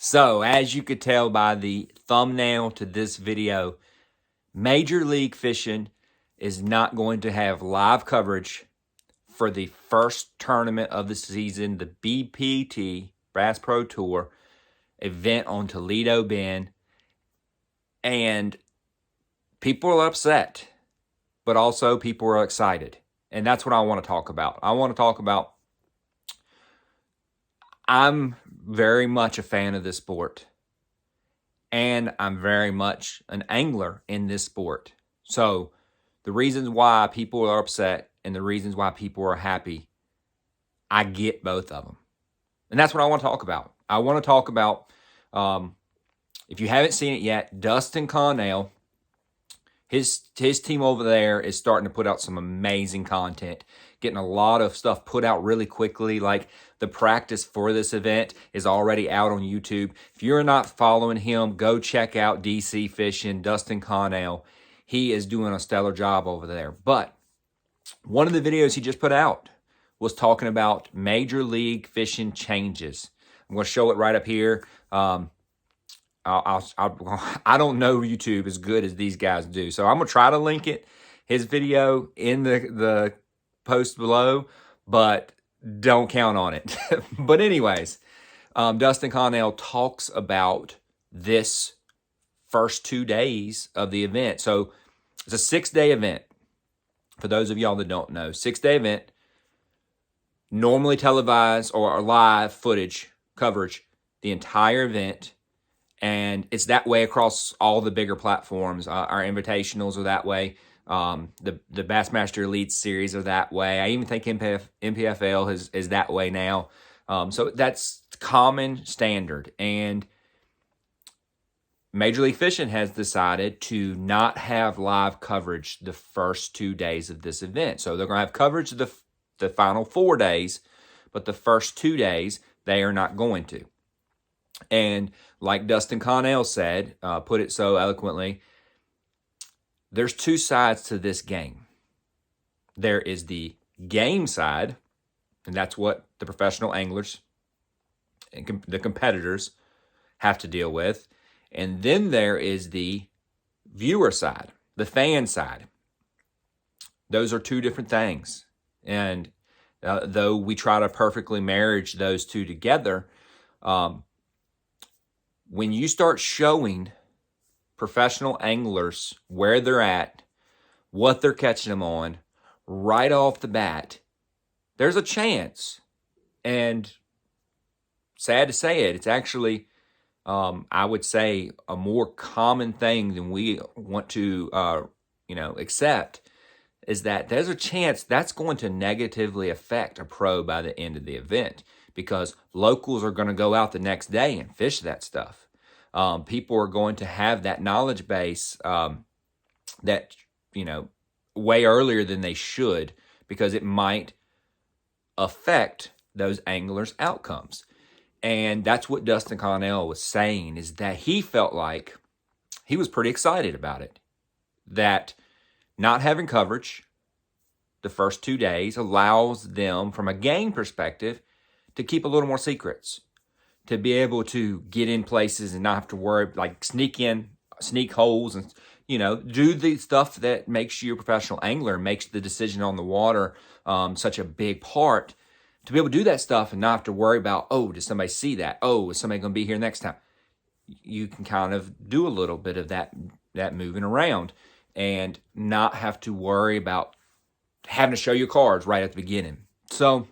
So, as you could tell by the thumbnail to this video, Major League Fishing is not going to have live coverage for the first tournament of the season, the BPT, Bass Pro Tour, event on Toledo Bend. And people are upset, but also people are excited. And that's what I want to talk about. I'm very much a fan of this sport, and I'm very much an angler in this sport. So the reasons why people are upset and the reasons why people are happy, I get both of them. And that's what I want to talk about. I want to talk about, if you haven't seen it yet, Dustin Connell, his team over there is starting to put out some amazing content, getting a lot of stuff put out really quickly. Like the practice for this event is already out on YouTube. If you're not following him, go check out DC Fishing, Dustin Connell. He is doing a stellar job over there. But one of the videos he just put out was talking about Major League Fishing changes. I'm going to show it right up here. I don't know YouTube as good as these guys do, so I'm gonna try to link his video in the post below, but don't count on it. But anyways, Dustin Connell talks about this first 2 days of the event. So it's a 6-day event. For those of y'all that don't know, 6-day event, normally televised or live footage coverage the entire event. And it's that way across all the bigger platforms. Our invitationals are that way. The Bassmaster Elite Series are that way. I even think MPFL is that way now. So that's common standard. And Major League Fishing has decided to not have live coverage the first 2 days of this event. So they're going to have coverage the final 4 days, but the first 2 days, they are not going to. And like Dustin Connell said, put it so eloquently, there's two sides to this game. There is the game side, and that's what the professional anglers and the competitors have to deal with. And then there is the viewer side, the fan side. Those are two different things. And though we try to perfectly marriage those two together, when you start showing professional anglers where they're at, what they're catching them on, right off the bat, there's a chance. And sad to say it, it's actually, I would say, a more common thing than we want to, accept, is that there's a chance that's going to negatively affect a pro by the end of the event, because locals are going to go out the next day and fish that stuff. People are going to have that knowledge base that, way earlier than they should, because it might affect those anglers' outcomes. And that's what Dustin Connell was saying, is that he felt like he was pretty excited about it, that not having coverage the first 2 days allows them, from a game perspective, to keep a little more secrets, to be able to get in places and not have to worry, like sneak holes and, do the stuff that makes you a professional angler, makes the decision on the water such a big part. To be able to do that stuff and not have to worry about, oh, did somebody see that? Oh, is somebody going to be here next time? You can kind of do a little bit of that moving around and not have to worry about having to show your cards right at the beginning. So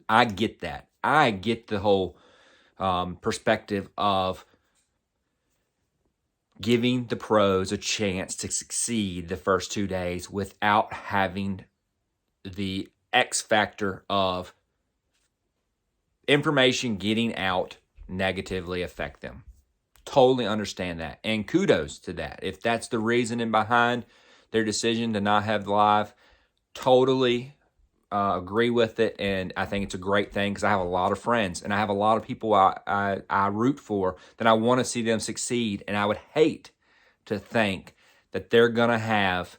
I get that. I get the whole perspective of giving the pros a chance to succeed the first 2 days without having the X factor of information getting out negatively affect them. Totally understand that. And kudos to that. If that's the reasoning behind their decision to not have live, totally agree with it, and I think it's a great thing, because I have a lot of friends and I have a lot of people I root for that I want to see them succeed, and I would hate to think that they're going to have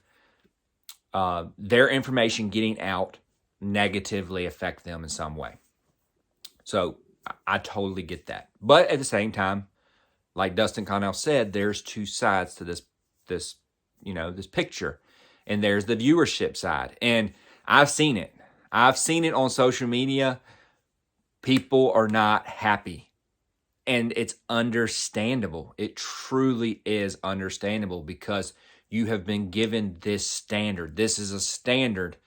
their information getting out negatively affect them in some way. So I totally get that. But at the same time, like Dustin Connell said, there's two sides to this picture. And there's the viewership side. And I've seen it. I've seen it on social media. People are not happy. And it's understandable. It truly is understandable because you have been given this standard. This is a standard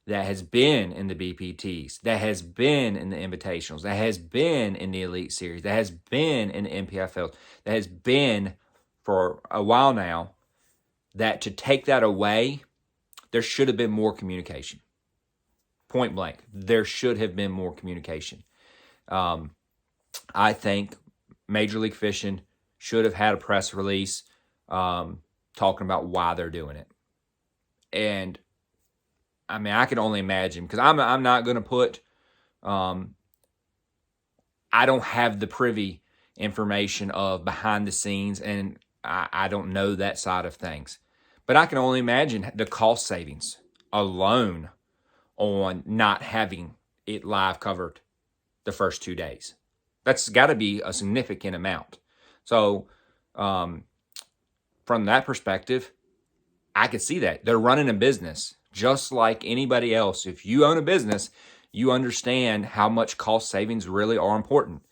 that has been in the BPTs, that has been in the Invitationals, that has been in the Elite Series, that has been in the NPFLs, that has been for a while now, that to take that away, there should have been more communication. Point blank, there should have been more communication. I think Major League Fishing should have had a press release talking about why they're doing it. And I mean, I can only imagine, because I'm not going to put, I don't have the privy information of behind the scenes, and I don't know that side of things. But I can only imagine the cost savings alone on not having it live covered the first 2 days. That's got to be a significant amount. So from that perspective, I could see that. They're running a business just like anybody else. If you own a business, you understand how much cost savings really are important.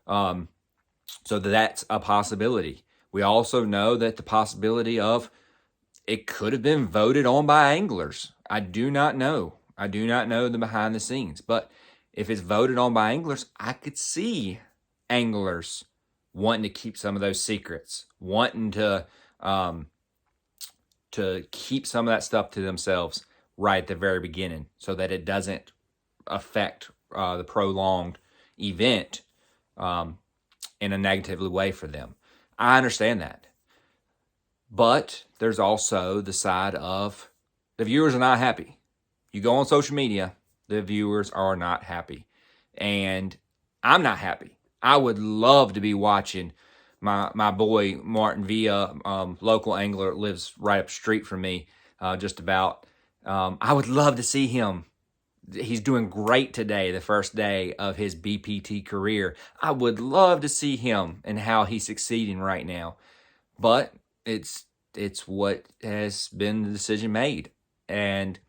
So that's a possibility. We also know that the possibility of it could have been voted on by anglers. I do not know. I do not know the behind the scenes. But if it's voted on by anglers, I could see anglers wanting to keep some of those secrets, wanting to keep some of that stuff to themselves right at the very beginning so that it doesn't affect the prolonged event in a negative way for them. I understand that. But there's also the side of the viewers are not happy. You go on social media, the viewers are not happy. And I'm not happy. I would love to be watching my boy Martin Villa, local angler, lives right up the street from me, just about. I would love to see him. He's doing great today, the first day of his BPT career. I would love to see him and how he's succeeding right now. But it's what has been the decision made. And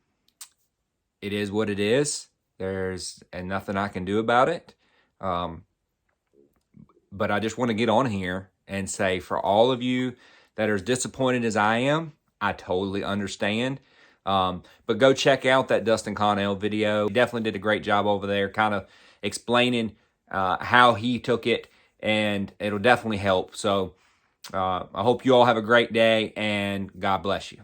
it is what it is. There's nothing I can do about it. But I just want to get on here and say, for all of you that are as disappointed as I am, I totally understand. But go check out that Dustin Connell video. He definitely did a great job over there, kind of explaining how he took it, and it'll definitely help. So I hope you all have a great day, and God bless you.